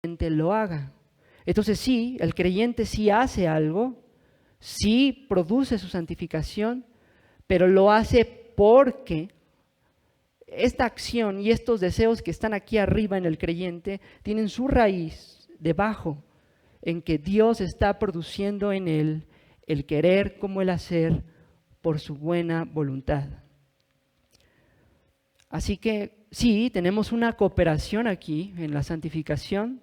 lo haga. Entonces sí, el creyente sí hace algo, sí produce su santificación, pero lo hace porque esta acción y estos deseos que están aquí arriba en el creyente tienen su raíz debajo, en que Dios está produciendo en él el querer como el hacer por su buena voluntad. Así que sí, tenemos una cooperación aquí en la santificación.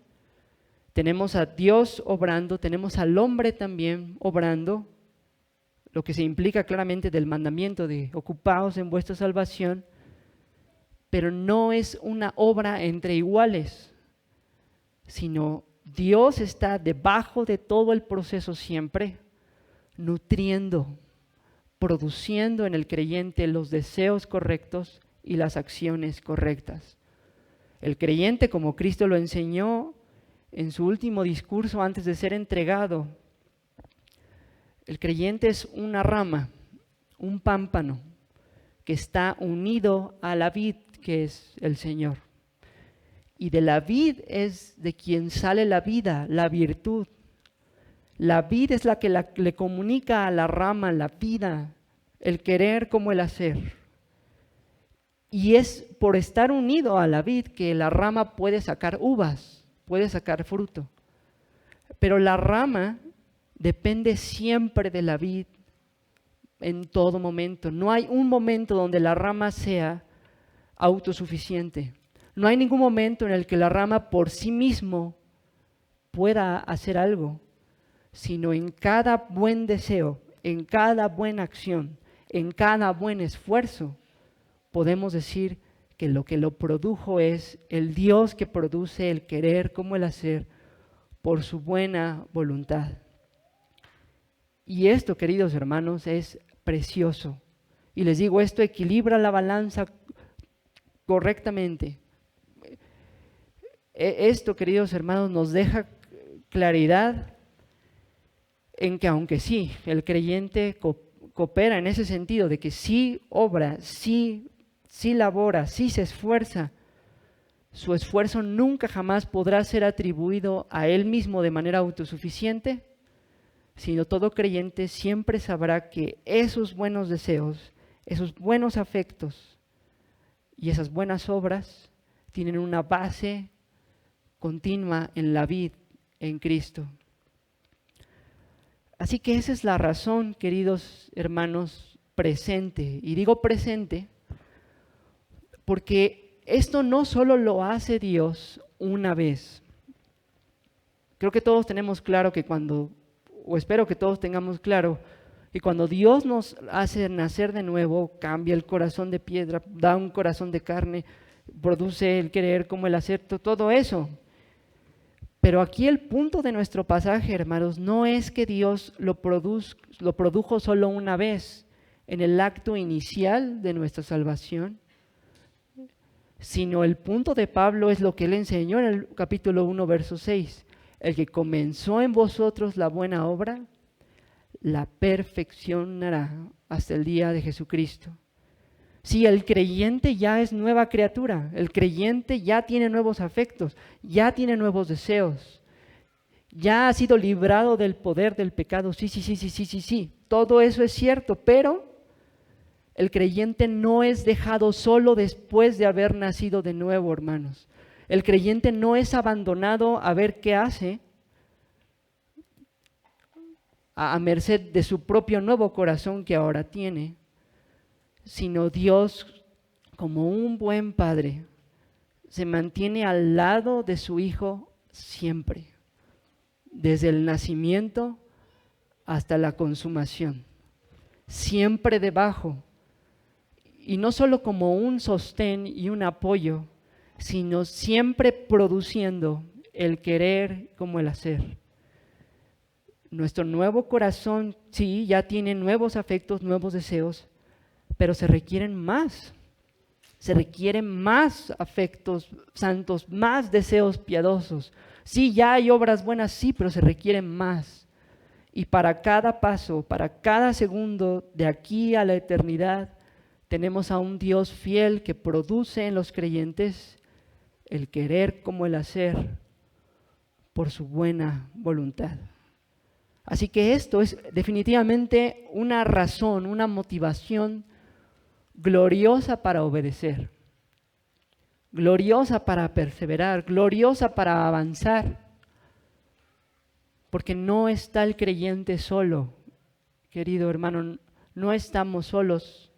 Tenemos a Dios obrando, tenemos al hombre también obrando, lo que se implica claramente del mandamiento de ocupaos en vuestra salvación, pero no es una obra entre iguales, sino Dios está debajo de todo el proceso siempre, nutriendo, produciendo en el creyente los deseos correctos y las acciones correctas. El creyente, como Cristo lo enseñó en su último discurso antes de ser entregado, el creyente es una rama, un pámpano que está unido a la vid que es el Señor. Y de la vid es de quien sale la vida, la virtud. La vid es la que le comunica a la rama la vida, el querer como el hacer. Y es por estar unido a la vid que la rama puede sacar uvas, puede sacar fruto. Pero la rama depende siempre de la vid en todo momento. No hay un momento donde la rama sea autosuficiente. No hay ningún momento en el que la rama por sí mismo pueda hacer algo, sino en cada buen deseo, en cada buena acción, en cada buen esfuerzo, podemos decir que lo produjo es el Dios que produce el querer como el hacer por su buena voluntad. Y esto, queridos hermanos, es precioso. Y les digo, esto equilibra la balanza correctamente. Esto, queridos hermanos, nos deja claridad en que aunque sí, el creyente coopera en ese sentido de que sí obra, sí labora, sí se esfuerza, su esfuerzo nunca jamás podrá ser atribuido a él mismo de manera autosuficiente, sino todo creyente siempre sabrá que esos buenos deseos, esos buenos afectos y esas buenas obras tienen una base continua en la vid, en Cristo. Así que esa es la razón, queridos hermanos, presente. Y digo presente porque esto no solo lo hace Dios una vez. Creo que todos tenemos claro que o espero que todos tengamos claro, que cuando Dios nos hace nacer de nuevo, cambia el corazón de piedra, da un corazón de carne, produce el querer como el hacer, todo eso. Pero aquí el punto de nuestro pasaje, hermanos, no es que Dios lo produjo solo una vez en el acto inicial de nuestra salvación, sino el punto de Pablo es lo que él enseñó en el capítulo 1, verso 6. El que comenzó en vosotros la buena obra, la perfeccionará hasta el día de Jesucristo. Sí, el creyente ya es nueva criatura, el creyente ya tiene nuevos afectos, ya tiene nuevos deseos, ya ha sido librado del poder del pecado, sí, todo eso es cierto, pero el creyente no es dejado solo después de haber nacido de nuevo, hermanos. El creyente no es abandonado a ver qué hace, a merced de su propio nuevo corazón que ahora tiene, sino Dios, como un buen padre, se mantiene al lado de su hijo siempre, desde el nacimiento hasta la consumación, siempre debajo, y no solo como un sostén y un apoyo, sino siempre produciendo el querer como el hacer. Nuestro nuevo corazón, sí, ya tiene nuevos afectos, nuevos deseos, pero se requieren más afectos santos, más deseos piadosos. Sí, ya hay obras buenas, sí, pero se requieren más. Y para cada paso, para cada segundo de aquí a la eternidad, tenemos a un Dios fiel que produce en los creyentes el querer como el hacer por su buena voluntad. Así que esto es definitivamente una razón, una motivación gloriosa para obedecer, gloriosa para perseverar, gloriosa para avanzar, porque no está el creyente solo, querido hermano, no estamos solos,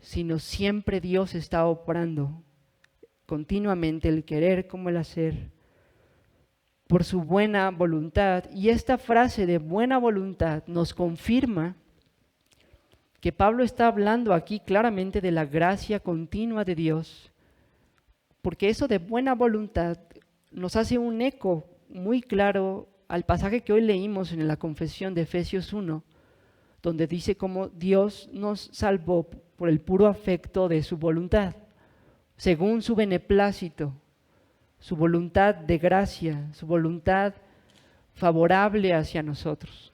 sino siempre Dios está obrando continuamente el querer como el hacer por su buena voluntad. Y esta frase de buena voluntad nos confirma que Pablo está hablando aquí claramente de la gracia continua de Dios, porque eso de buena voluntad nos hace un eco muy claro al pasaje que hoy leímos en la confesión de Efesios 1, donde dice cómo Dios nos salvó por el puro afecto de su voluntad, según su beneplácito, su voluntad de gracia, su voluntad favorable hacia nosotros.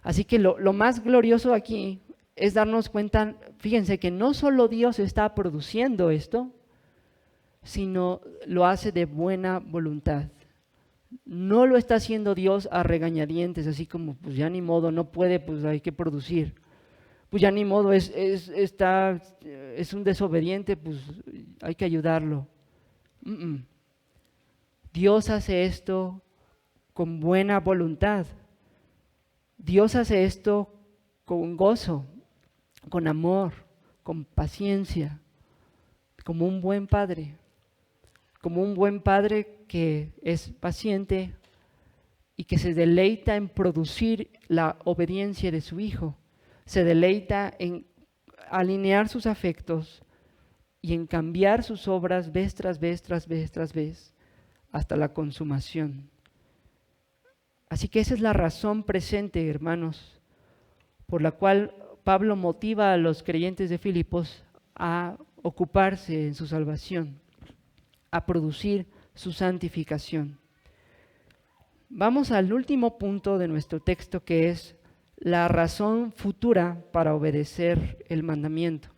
Así que lo más glorioso aquí es darnos cuenta, fíjense que no solo Dios está produciendo esto, sino lo hace de buena voluntad. No lo está haciendo Dios a regañadientes, así como pues ya ni modo, no puede, pues hay que producir. Pues ya ni modo, es un desobediente, pues hay que ayudarlo. Dios hace esto con buena voluntad. Dios hace esto con gozo, con amor, con paciencia, como un buen padre. Como un buen padre que es paciente y que se deleita en producir la obediencia de su hijo. Se deleita en alinear sus afectos y en cambiar sus obras vez tras vez, tras vez, tras vez, hasta la consumación. Así que esa es la razón presente, hermanos, por la cual Pablo motiva a los creyentes de Filipos a ocuparse en su salvación, a producir su santificación. Vamos al último punto de nuestro texto, que es la razón futura para obedecer el mandamiento.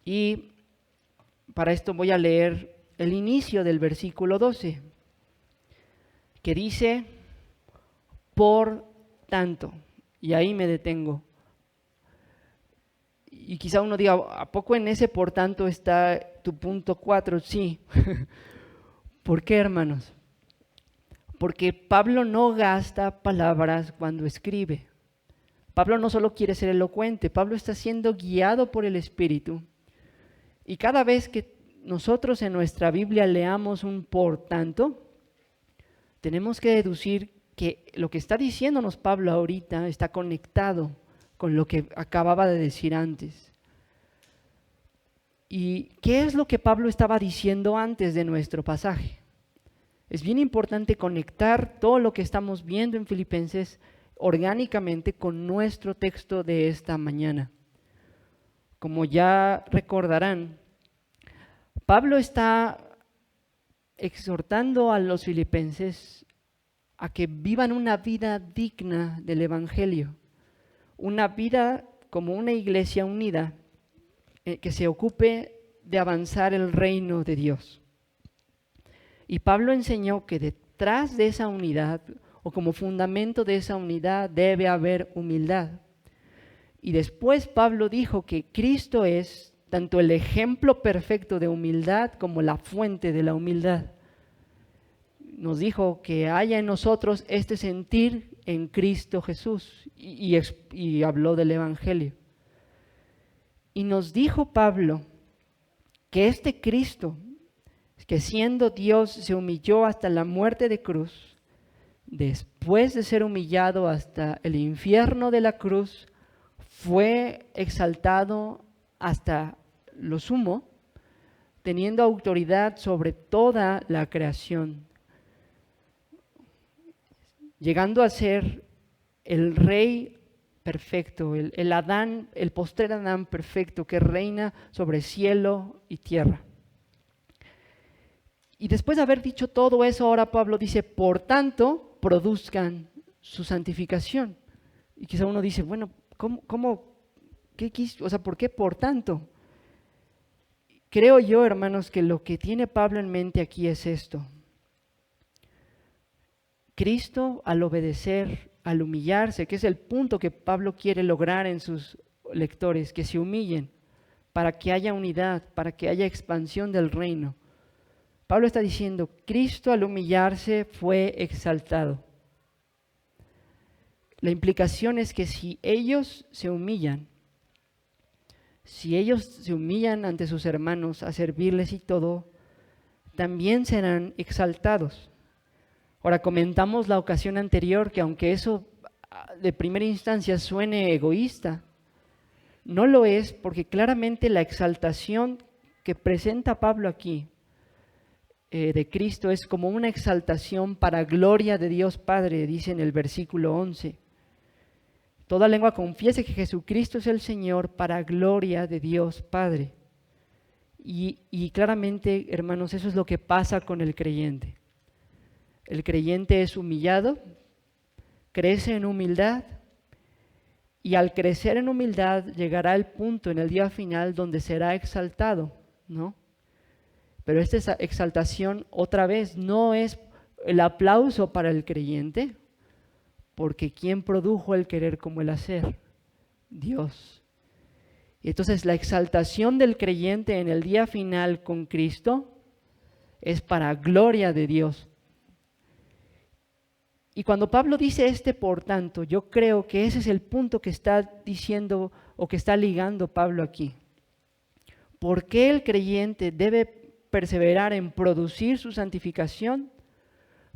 Y para esto voy a leer el inicio del versículo 12, que dice, por tanto, y ahí me detengo. Y quizá uno diga, ¿a poco en ese por tanto está tu punto 4? Sí. ¿Por qué, hermanos? Porque Pablo no gasta palabras cuando escribe. Pablo no solo quiere ser elocuente, Pablo está siendo guiado por el Espíritu. Y cada vez que nosotros en nuestra Biblia leamos un por tanto, tenemos que deducir que lo que está diciéndonos Pablo ahorita está conectado con lo que acababa de decir antes. ¿Y qué es lo que Pablo estaba diciendo antes de nuestro pasaje? Es bien importante conectar todo lo que estamos viendo en Filipenses orgánicamente con nuestro texto de esta mañana. Como ya recordarán, Pablo está exhortando a los filipenses a que vivan una vida digna del Evangelio, una vida como una iglesia unida que se ocupe de avanzar el reino de Dios. Y Pablo enseñó que detrás de esa unidad, o como fundamento de esa unidad, debe haber humildad. Y después Pablo dijo que Cristo es tanto el ejemplo perfecto de humildad como la fuente de la humildad. Nos dijo que haya en nosotros este sentir en Cristo Jesús y habló del Evangelio. Y nos dijo Pablo que este Cristo, que siendo Dios se humilló hasta la muerte de cruz, después de ser humillado hasta el infierno de la cruz, fue exaltado hasta lo sumo, teniendo autoridad sobre toda la creación, llegando a ser el Rey perfecto, el Adán, el postrer Adán perfecto que reina sobre cielo y tierra. Y después de haber dicho todo eso, ahora Pablo dice, por tanto, produzcan su santificación. Y quizá uno dice, bueno, ¿cómo? ¿Qué quiso? O sea, ¿por qué por tanto? Creo yo, hermanos, que lo que tiene Pablo en mente aquí es esto. Cristo, al obedecer, al humillarse, que es el punto que Pablo quiere lograr en sus lectores, que se humillen para que haya unidad, para que haya expansión del reino. Pablo está diciendo, Cristo al humillarse fue exaltado. La implicación es que si ellos se humillan ante sus hermanos a servirles y todo, también serán exaltados. Ahora, comentamos la ocasión anterior que aunque eso de primera instancia suene egoísta, no lo es, porque claramente la exaltación que presenta Pablo aquí de Cristo es como una exaltación para gloria de Dios Padre, dice en el versículo 11. Toda lengua confiese que Jesucristo es el Señor para gloria de Dios Padre. Y claramente, hermanos, eso es lo que pasa con el creyente. El creyente es humillado, crece en humildad, y al crecer en humildad llegará el punto en el día final donde será exaltado, ¿no? Pero esta exaltación otra vez no es el aplauso para el creyente, porque ¿quién produjo el querer como el hacer? Dios. Y entonces la exaltación del creyente en el día final con Cristo es para gloria de Dios. Y cuando Pablo dice por tanto, yo creo que ese es el punto que está diciendo o que está ligando Pablo aquí. ¿Por qué el creyente debe perseverar en producir su santificación?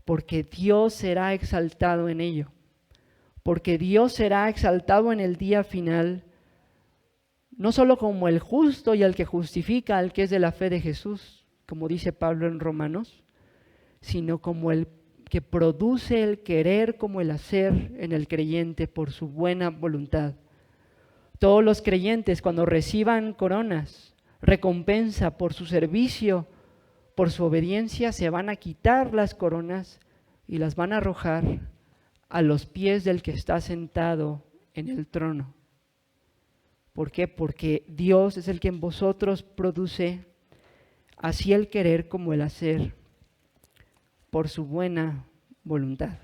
Porque Dios será exaltado en ello. Porque Dios será exaltado en el día final, no solo como el justo y el que justifica al que es de la fe de Jesús, como dice Pablo en Romanos, sino como el que produce el querer como el hacer en el creyente por su buena voluntad. Todos los creyentes, cuando reciban coronas, recompensa por su servicio, por su obediencia, se van a quitar las coronas y las van a arrojar a los pies del que está sentado en el trono. ¿Por qué? Porque Dios es el que en vosotros produce así el querer como el hacer por su buena voluntad.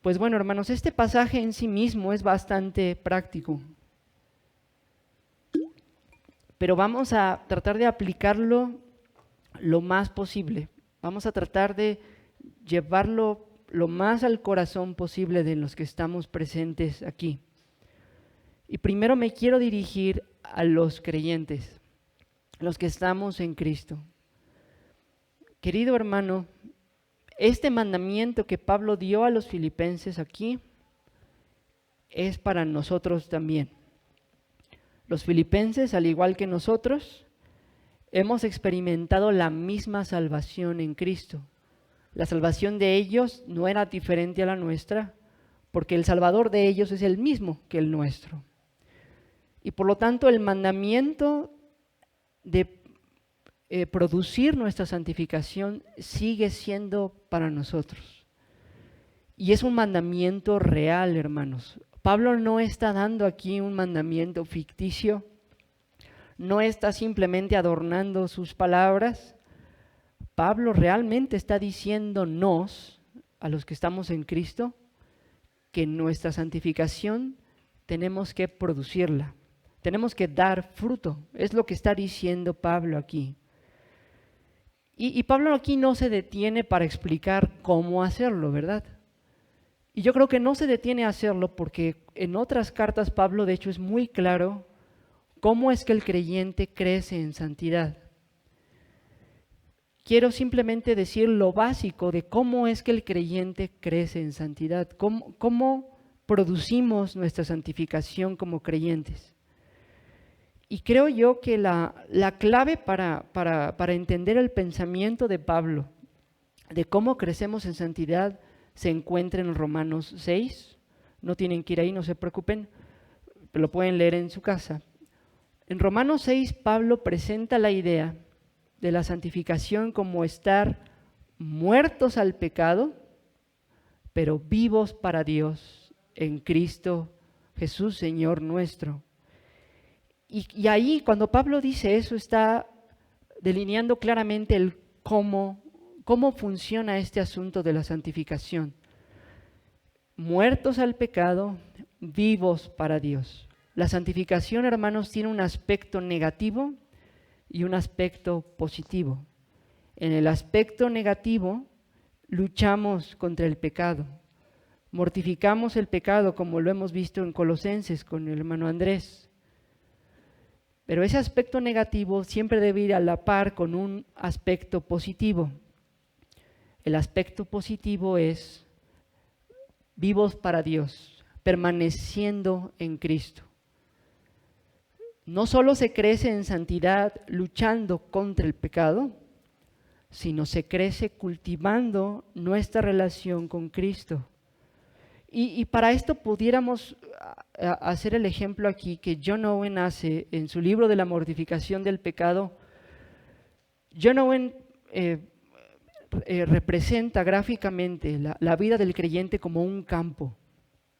Pues bueno, hermanos, este pasaje en sí mismo es bastante práctico, pero vamos a tratar de aplicarlo lo más posible. Vamos a tratar de llevarlo lo más al corazón posible de los que estamos presentes aquí. Y primero me quiero dirigir a los creyentes, los que estamos en Cristo. Querido hermano, este mandamiento que Pablo dio a los filipenses aquí es para nosotros también. Los filipenses, al igual que nosotros, hemos experimentado la misma salvación en Cristo. La salvación de ellos no era diferente a la nuestra, porque el Salvador de ellos es el mismo que el nuestro. Y por lo tanto, el mandamiento de producir nuestra santificación sigue siendo para nosotros. Y es un mandamiento real, hermanos. Pablo no está dando aquí un mandamiento ficticio, no está simplemente adornando sus palabras. Pablo realmente está diciéndonos, a los que estamos en Cristo, que nuestra santificación tenemos que producirla, tenemos que dar fruto. Es lo que está diciendo Pablo aquí. Y Pablo aquí no se detiene para explicar cómo hacerlo, ¿verdad? Y yo creo que no se detiene a hacerlo porque en otras cartas Pablo de hecho es muy claro cómo es que el creyente crece en santidad. Quiero simplemente decir lo básico de cómo es que el creyente crece en santidad, cómo producimos nuestra santificación como creyentes. Y creo yo que la clave para entender el pensamiento de Pablo, de cómo crecemos en santidad, se encuentra en Romanos 6. No tienen que ir ahí, no se preocupen, lo pueden leer en su casa. En Romanos 6, Pablo presenta la idea de la santificación como estar muertos al pecado, pero vivos para Dios en Cristo Jesús, Señor nuestro. Y ahí, cuando Pablo dice eso, está delineando claramente el cómo funciona este asunto de la santificación. Muertos al pecado, vivos para Dios. La santificación, hermanos, tiene un aspecto negativo y un aspecto positivo. En el aspecto negativo, luchamos contra el pecado. Mortificamos el pecado, como lo hemos visto en Colosenses con el hermano Andrés. Pero ese aspecto negativo siempre debe ir a la par con un aspecto positivo. El aspecto positivo es vivos para Dios, permaneciendo en Cristo. No solo se crece en santidad luchando contra el pecado, sino se crece cultivando nuestra relación con Cristo. Y para esto pudiéramos hacer el ejemplo aquí que John Owen hace en su libro de la mortificación del pecado. John Owen representa gráficamente la vida del creyente como un campo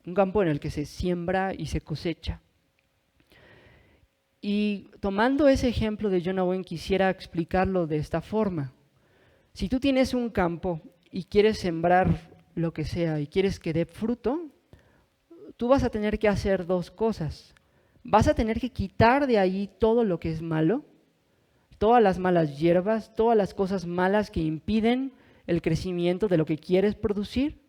en el que se siembra y se cosecha. Y tomando ese ejemplo de John Owen, quisiera explicarlo de esta forma. Si tú tienes un campo y quieres sembrar lo que sea y quieres que dé fruto, tú vas a tener que hacer dos cosas. Vas a tener que quitar de ahí todo lo que es malo, todas las malas hierbas, todas las cosas malas que impiden el crecimiento de lo que quieres producir.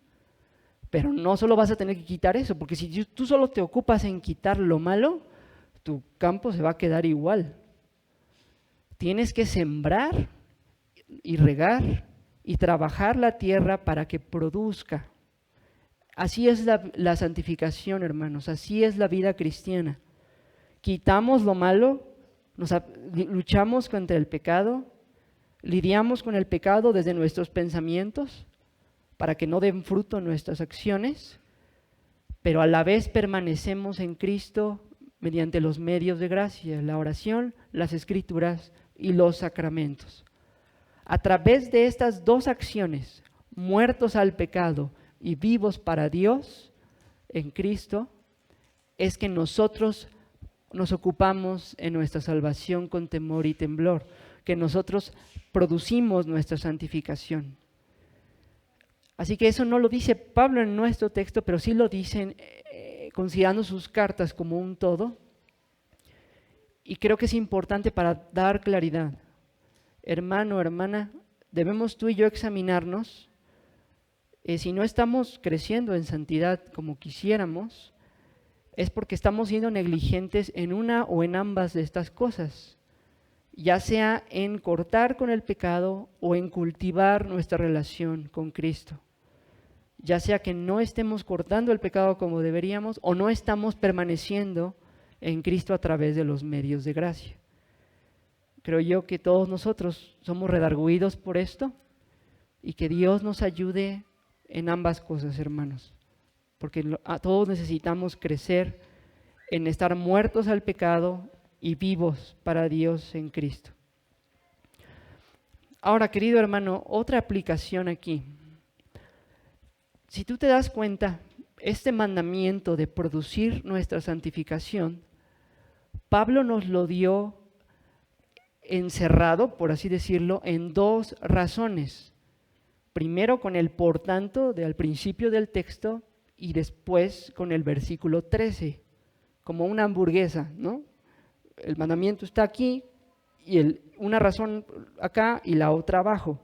Pero no solo vas a tener que quitar eso, porque si tú solo te ocupas en quitar lo malo, tu campo se va a quedar igual. Tienes que sembrar y regar y trabajar la tierra para que produzca. Así es la santificación, hermanos, así es la vida cristiana. Quitamos lo malo, luchamos contra el pecado, lidiamos con el pecado desde nuestros pensamientos para que no den fruto nuestras acciones, pero a la vez permanecemos en Cristo mediante los medios de gracia, la oración, las escrituras y los sacramentos. A través de estas dos acciones, muertos al pecado y vivos para Dios en Cristo, es que nosotros nos ocupamos en nuestra salvación con temor y temblor, que nosotros producimos nuestra santificación. Así que eso no lo dice Pablo en nuestro texto, pero sí lo dicen considerando sus cartas como un todo. Y creo que es importante para dar claridad. Hermano, hermana, debemos tú y yo examinarnos si no estamos creciendo en santidad como quisiéramos, es porque estamos siendo negligentes en una o en ambas de estas cosas, ya sea en cortar con el pecado o en cultivar nuestra relación con Cristo. Ya sea que no estemos cortando el pecado como deberíamos o no estamos permaneciendo en Cristo a través de los medios de gracia. Creo yo que todos nosotros somos redarguidos por esto y que Dios nos ayude en ambas cosas, hermanos, porque a todos necesitamos crecer en estar muertos al pecado y vivos para Dios en Cristo. Ahora, querido hermano, otra aplicación aquí. Si tú te das cuenta, este mandamiento de producir nuestra santificación, Pablo nos lo dio encerrado, por así decirlo, en dos razones. Primero con el por tanto al principio del texto y después con el versículo 13, como una hamburguesa, ¿no? El mandamiento está aquí y una razón acá y la otra abajo.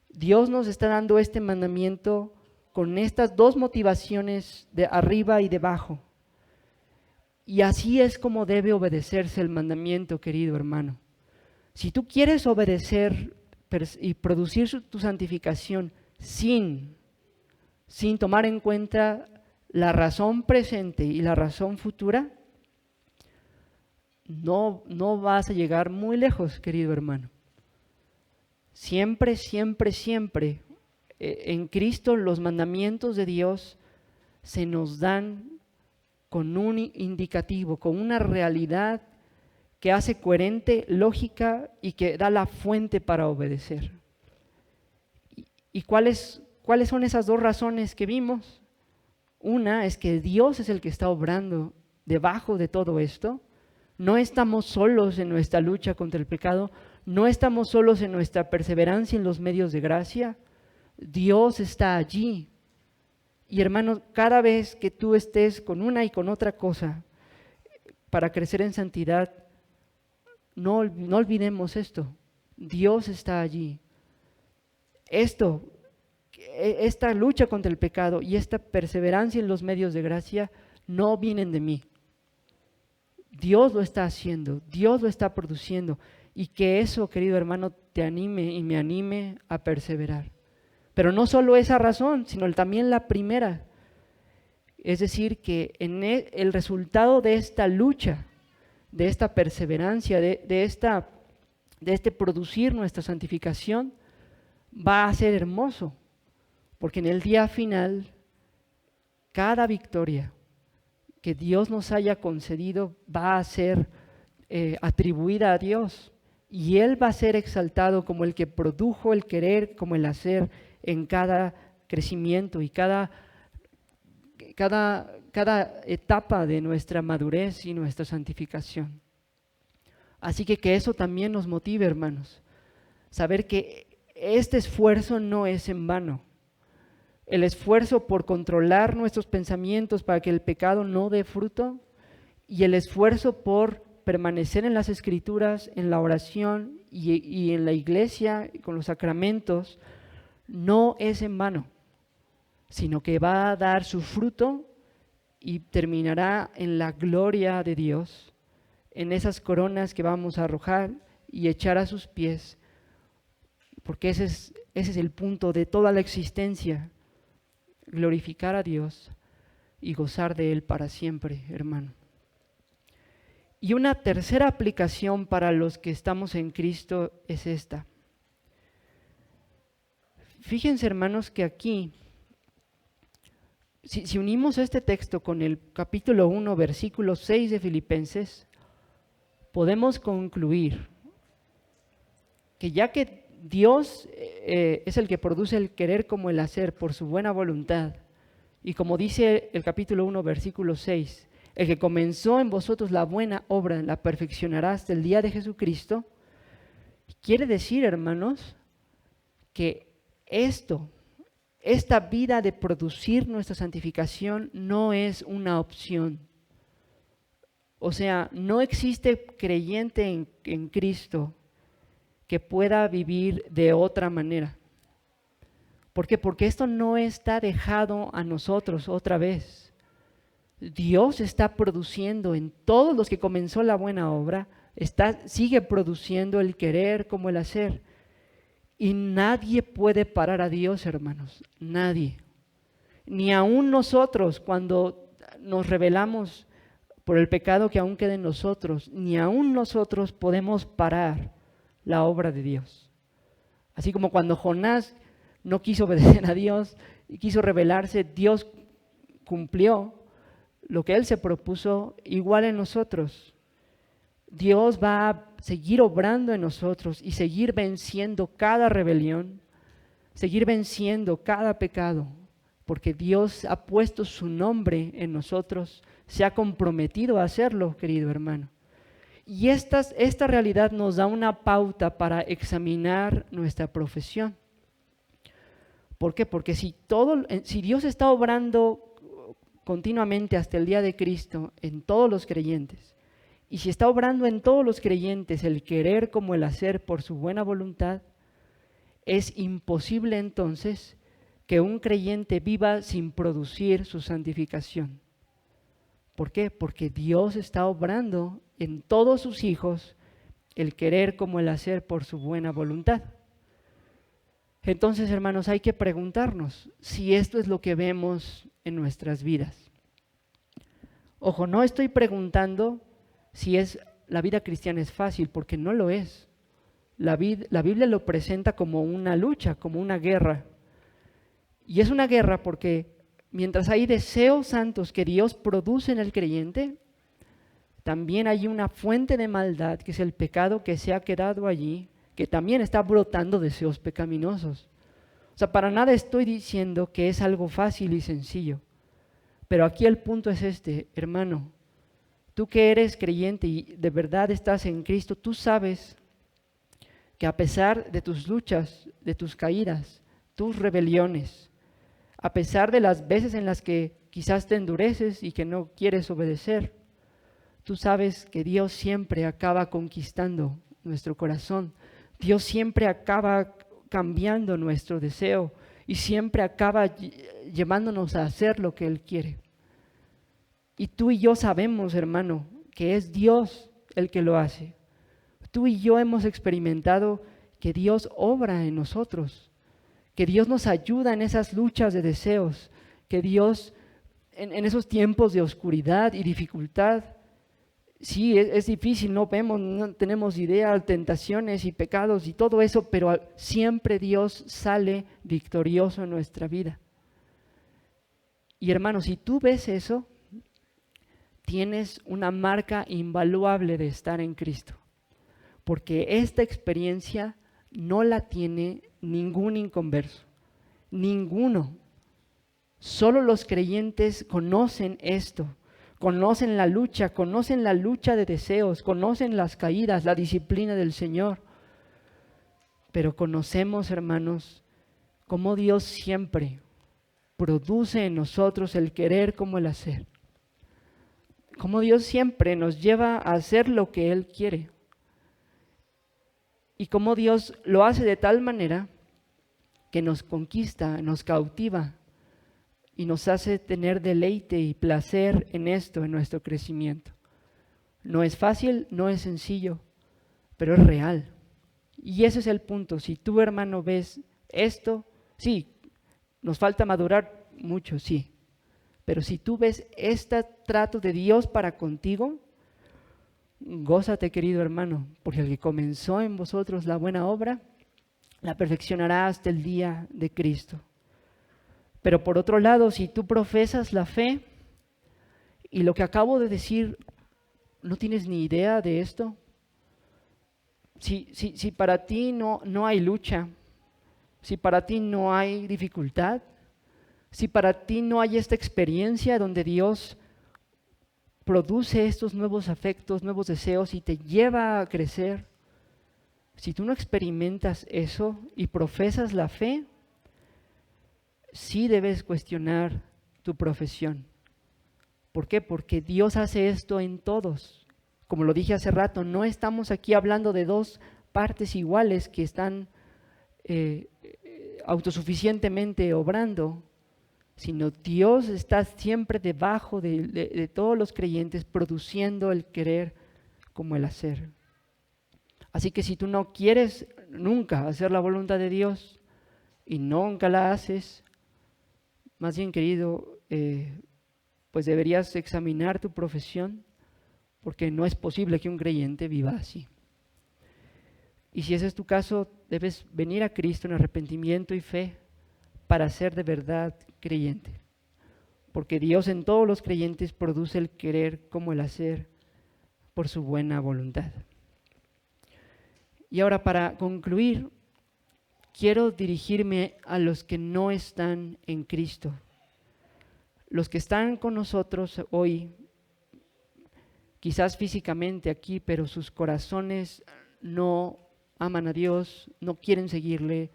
Dios nos está dando este mandamiento con estas dos motivaciones de arriba y debajo. Y así es como debe obedecerse el mandamiento, querido hermano. Si tú quieres obedecer y producir tu santificación sin tomar en cuenta la razón presente y la razón futura, no vas a llegar muy lejos, querido hermano. Siempre, siempre, siempre en Cristo los mandamientos de Dios se nos dan con un indicativo, con una realidad que hace coherente, lógica y que da la fuente para obedecer. ¿Y cuáles son esas dos razones que vimos? Una es que Dios es el que está obrando debajo de todo esto. No estamos solos en nuestra lucha contra el pecado, no estamos solos en nuestra perseverancia en los medios de gracia. Dios está allí. Y hermanos, cada vez que tú estés con una y con otra cosa para crecer en santidad, no olvidemos esto. Dios está allí. Esta lucha contra el pecado y esta perseverancia en los medios de gracia no vienen de mí. Dios lo está haciendo, Dios lo está produciendo, y que eso, querido hermano, te anime y me anime a perseverar. Pero no solo esa razón, sino también la primera. Es decir, que en el resultado de esta lucha, de esta perseverancia, de este producir nuestra santificación, va a ser hermoso, porque en el día final, cada victoria que Dios nos haya concedido va a ser atribuida a Dios, y Él va a ser exaltado como el que produjo el querer, como el hacer en cada crecimiento y cada etapa de nuestra madurez y nuestra santificación. Así que eso también nos motive, hermanos, saber que este esfuerzo no es en vano. El esfuerzo por controlar nuestros pensamientos para que el pecado no dé fruto, y el esfuerzo por permanecer en las Escrituras, en la oración y en la iglesia, con los sacramentos, no es en vano, sino que va a dar su fruto y terminará en la gloria de Dios, en esas coronas que vamos a arrojar y echar a sus pies, porque ese es el punto de toda la existencia, glorificar a Dios y gozar de Él para siempre, hermano. Y una tercera aplicación para los que estamos en Cristo es esta. Fíjense, hermanos, que aquí, si unimos este texto con el capítulo 1, versículo 6 de Filipenses, podemos concluir que ya que Dios es el que produce el querer como el hacer por su buena voluntad, y como dice el capítulo 1, versículo 6, el que comenzó en vosotros la buena obra la perfeccionará hasta el día de Jesucristo, quiere decir, hermanos, que esta vida de producir nuestra santificación no es una opción. O sea, no existe creyente en Cristo que pueda vivir de otra manera. ¿Por qué? Porque esto no está dejado a nosotros otra vez. Dios está produciendo en todos los que comenzó la buena obra, sigue produciendo el querer como el hacer. Y nadie puede parar a Dios, hermanos, nadie. Ni aún nosotros, cuando nos rebelamos por el pecado que aún queda en nosotros, ni aún nosotros podemos parar la obra de Dios. Así como cuando Jonás no quiso obedecer a Dios y quiso rebelarse, Dios cumplió lo que Él se propuso, igual en nosotros. Dios va a seguir obrando en nosotros y seguir venciendo cada rebelión, seguir venciendo cada pecado, porque Dios ha puesto su nombre en nosotros, se ha comprometido a hacerlo, querido hermano. Y esta realidad nos da una pauta para examinar nuestra profesión. ¿Por qué? Porque si Dios está obrando continuamente hasta el día de Cristo en todos los creyentes, y si está obrando en todos los creyentes el querer como el hacer por su buena voluntad, es imposible entonces que un creyente viva sin producir su santificación. ¿Por qué? Porque Dios está obrando en todos sus hijos el querer como el hacer por su buena voluntad. Entonces, hermanos, hay que preguntarnos si esto es lo que vemos en nuestras vidas. Ojo, no estoy preguntando si la vida cristiana es fácil, porque no lo es. La Biblia lo presenta como una lucha, como una guerra. Y es una guerra porque mientras hay deseos santos que Dios produce en el creyente, también hay una fuente de maldad, que es el pecado que se ha quedado allí, que también está brotando deseos pecaminosos. O sea, para nada estoy diciendo que es algo fácil y sencillo, pero aquí el punto es este, hermano. tú que eres creyente y de verdad estás en Cristo, tú sabes que a pesar de tus luchas, de tus caídas, tus rebeliones, a pesar de las veces en las que quizás te endureces y que no quieres obedecer, tú sabes que Dios siempre acaba conquistando nuestro corazón. Dios siempre acaba cambiando nuestro deseo y siempre acaba llevándonos a hacer lo que Él quiere. Y tú y yo sabemos, hermano, que es Dios el que lo hace. Tú y yo hemos experimentado que Dios obra en nosotros, que Dios nos ayuda en esas luchas de deseos, que Dios en esos tiempos de oscuridad y dificultad, sí, es difícil, no vemos, no tenemos idea, tentaciones y pecados y todo eso, pero siempre Dios sale victorioso en nuestra vida. Y hermano, si tú ves eso, tienes una marca invaluable de estar en Cristo, porque esta experiencia no la tiene ningún inconverso, ninguno. Solo los creyentes conocen esto, conocen la lucha de deseos, conocen las caídas, la disciplina del Señor. Pero conocemos, hermanos, cómo Dios siempre produce en nosotros el querer como el hacer. Cómo Dios siempre nos lleva a hacer lo que Él quiere. Y cómo Dios lo hace de tal manera que nos conquista, nos cautiva y nos hace tener deleite y placer en esto, en nuestro crecimiento. No es fácil, no es sencillo, pero es real. Y ese es el punto. Si tú, hermano, ves esto, sí, nos falta madurar mucho, sí. Pero si tú ves este trato de Dios para contigo, gózate, querido hermano, porque el que comenzó en vosotros la buena obra, la perfeccionará hasta el día de Cristo. Pero por otro lado, si tú profesas la fe y lo que acabo de decir, no tienes ni idea de esto, si para ti no hay lucha, si para ti no hay dificultad, si para ti no hay esta experiencia donde Dios produce estos nuevos afectos, nuevos deseos y te lleva a crecer, si tú no experimentas eso y profesas la fe, sí debes cuestionar tu profesión. ¿Por qué? Porque Dios hace esto en todos. Como lo dije hace rato, no estamos aquí hablando de dos partes iguales que están autosuficientemente obrando, sino Dios está siempre debajo de todos los creyentes, produciendo el querer como el hacer. Así que si tú no quieres nunca hacer la voluntad de Dios y nunca la haces, más bien, querido, pues deberías examinar tu profesión, porque no es posible que un creyente viva así. Y si ese es tu caso, debes venir a Cristo en arrepentimiento y fe para ser de verdad creyente. Porque Dios en todos los creyentes produce el querer como el hacer por su buena voluntad. Y ahora, para concluir, quiero dirigirme a los que no están en Cristo. Los que están con nosotros hoy, quizás físicamente aquí, pero sus corazones no aman a Dios, no quieren seguirle,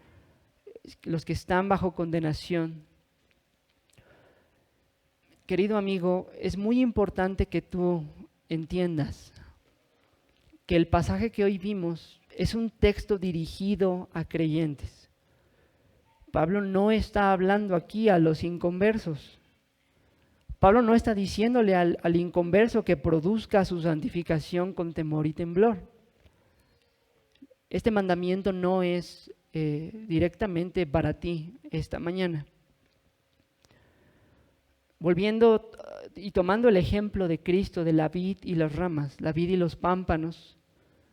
los que están bajo condenación. Querido amigo, es muy importante que tú entiendas que el pasaje que hoy vimos es un texto dirigido a creyentes. Pablo no está hablando aquí a los inconversos. Pablo no está diciéndole al inconverso que produzca su santificación con temor y temblor. Este mandamiento no es directamente para ti esta mañana. Volviendo y tomando el ejemplo de Cristo, de la vid y las ramas, la vid y los pámpanos,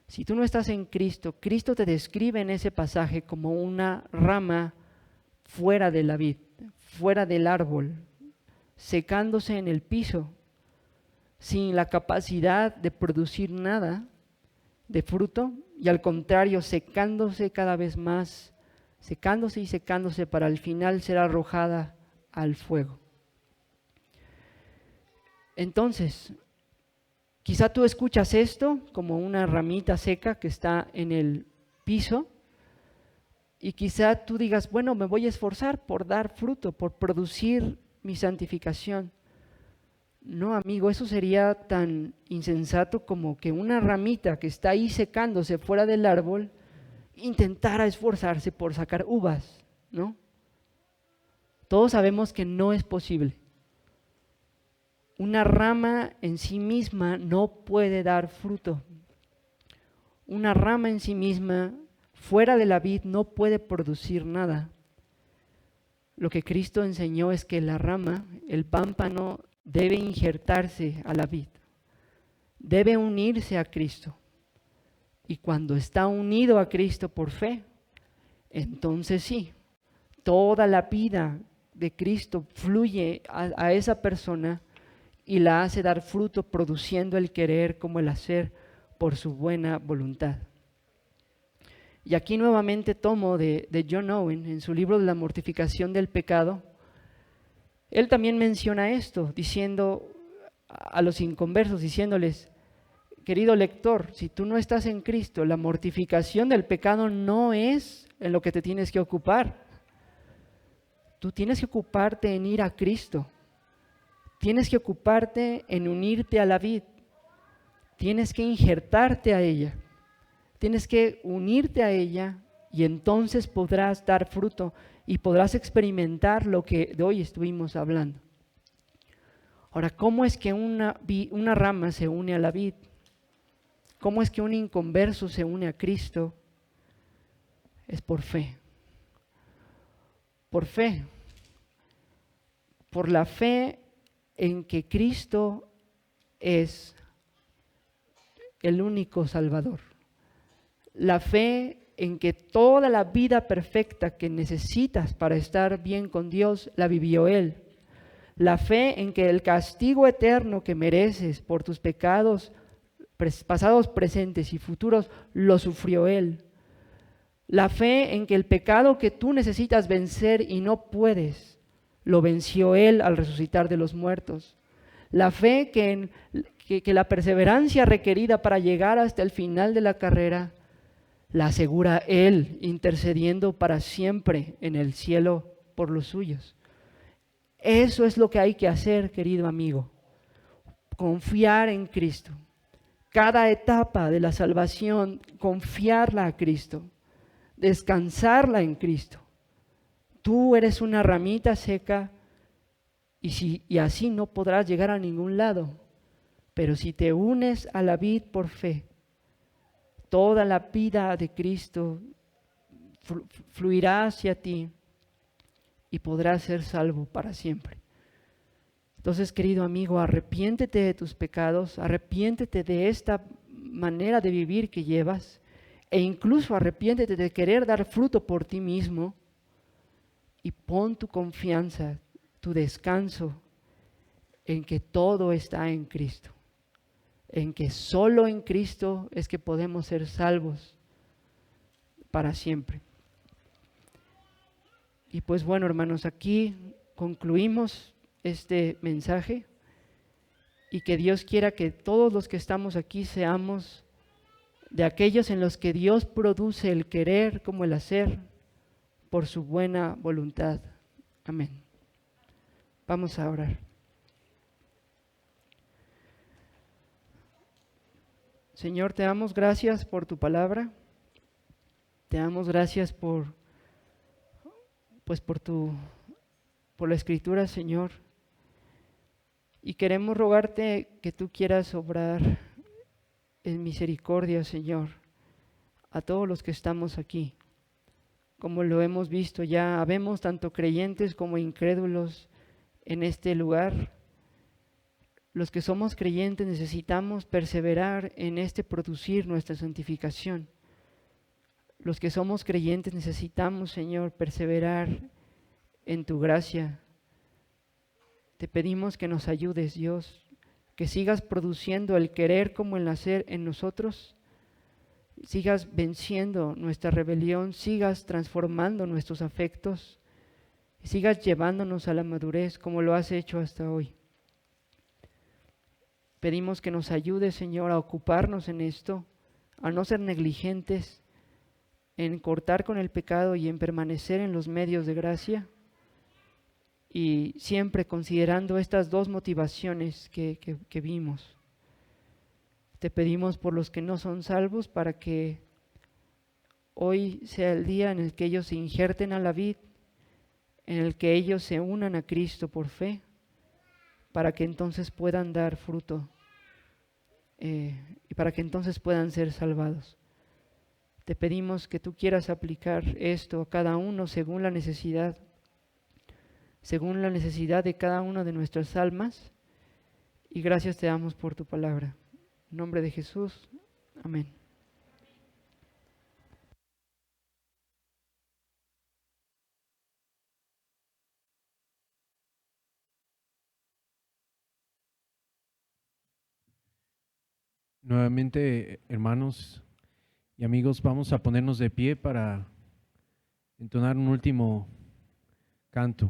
si tú no estás en Cristo, Cristo te describe en ese pasaje como una rama fuera de la vid, fuera del árbol, secándose en el piso, sin la capacidad de producir nada de fruto, y al contrario, secándose cada vez más, secándose y secándose para al final ser arrojada al fuego. Entonces, Quizá tú escuchas esto como una ramita seca que está en el piso y quizá tú digas, bueno, me voy a esforzar por dar fruto, por producir mi santificación. No, amigo, eso sería tan insensato como que una ramita que está ahí secándose fuera del árbol intentara esforzarse por sacar uvas, ¿no? Todos sabemos que no es posible. Una rama en sí misma no puede dar fruto. Una rama en sí misma, fuera de la vid, no puede producir nada. Lo que Cristo enseñó es que la rama, el pámpano, debe injertarse a la vid, debe unirse a Cristo. Y cuando está unido a Cristo por fe, entonces sí, toda la vida de Cristo fluye a esa persona y la hace dar fruto, produciendo el querer como el hacer por su buena voluntad. Y aquí nuevamente tomo de John Owen, en su libro de la mortificación del pecado. Él también menciona esto, diciendo a los inconversos, diciéndoles, querido lector, si tú no estás en Cristo, la mortificación del pecado no es en lo que te tienes que ocupar. Tú tienes que ocuparte en ir a Cristo. Tienes que ocuparte en unirte a la vid. Tienes que injertarte a ella. Tienes que unirte a ella y entonces podrás dar fruto y podrás experimentar lo que de hoy estuvimos hablando. Ahora, ¿cómo es que una rama se une a la vid? ¿Cómo es que un inconverso se une a Cristo? Es por fe. Por fe. Por la fe en que Cristo es el único Salvador. La fe en que toda la vida perfecta que necesitas para estar bien con Dios, la vivió Él. La fe en que el castigo eterno que mereces por tus pecados pasados, presentes y futuros, lo sufrió Él. La fe en que el pecado que tú necesitas vencer y no puedes, lo venció Él al resucitar de los muertos. La fe que la perseverancia requerida para llegar hasta el final de la carrera, la asegura Él, intercediendo para siempre en el cielo por los suyos. Eso es lo que hay que hacer, querido amigo. Confiar en Cristo. Cada etapa de la salvación, confiarla a Cristo. Descansarla en Cristo. Tú eres una ramita seca y así no podrás llegar a ningún lado. Pero si te unes a la vid por fe, toda la vida de Cristo fluirá hacia ti y podrás ser salvo para siempre. Entonces, querido amigo, arrepiéntete de tus pecados, arrepiéntete de esta manera de vivir que llevas e incluso arrepiéntete de querer dar fruto por ti mismo y pon tu confianza, tu descanso en que todo está en Cristo, en que solo en Cristo es que podemos ser salvos para siempre. Y pues bueno, hermanos, aquí concluimos este mensaje y que Dios quiera que todos los que estamos aquí seamos de aquellos en los que Dios produce el querer como el hacer por su buena voluntad. Amén. Vamos a orar. Señor, te damos gracias por tu palabra. Te damos gracias por la Escritura, Señor. Y queremos rogarte que tú quieras obrar en misericordia, Señor, a todos los que estamos aquí. Como lo hemos visto ya, habemos tanto creyentes como incrédulos en este lugar. Los que somos creyentes necesitamos perseverar en producir nuestra santificación. Los que somos creyentes necesitamos, Señor, perseverar en tu gracia. Te pedimos que nos ayudes, Dios, que sigas produciendo el querer como el hacer en nosotros, sigas venciendo nuestra rebelión, sigas transformando nuestros afectos, sigas llevándonos a la madurez como lo has hecho hasta hoy. Pedimos que nos ayude, Señor, a ocuparnos en esto, a no ser negligentes, en cortar con el pecado y en permanecer en los medios de gracia, y siempre considerando estas dos motivaciones que vimos. Te pedimos por los que no son salvos, para que hoy sea el día en el que ellos se injerten a la vid, en el que ellos se unan a Cristo por fe, para que entonces puedan dar fruto y para que entonces puedan ser salvados. Te pedimos que tú quieras aplicar esto a cada uno según la necesidad de cada una de nuestras almas, y gracias te damos por tu palabra. En nombre de Jesús, amén. Nuevamente, hermanos y amigos, vamos a ponernos de pie para entonar un último canto.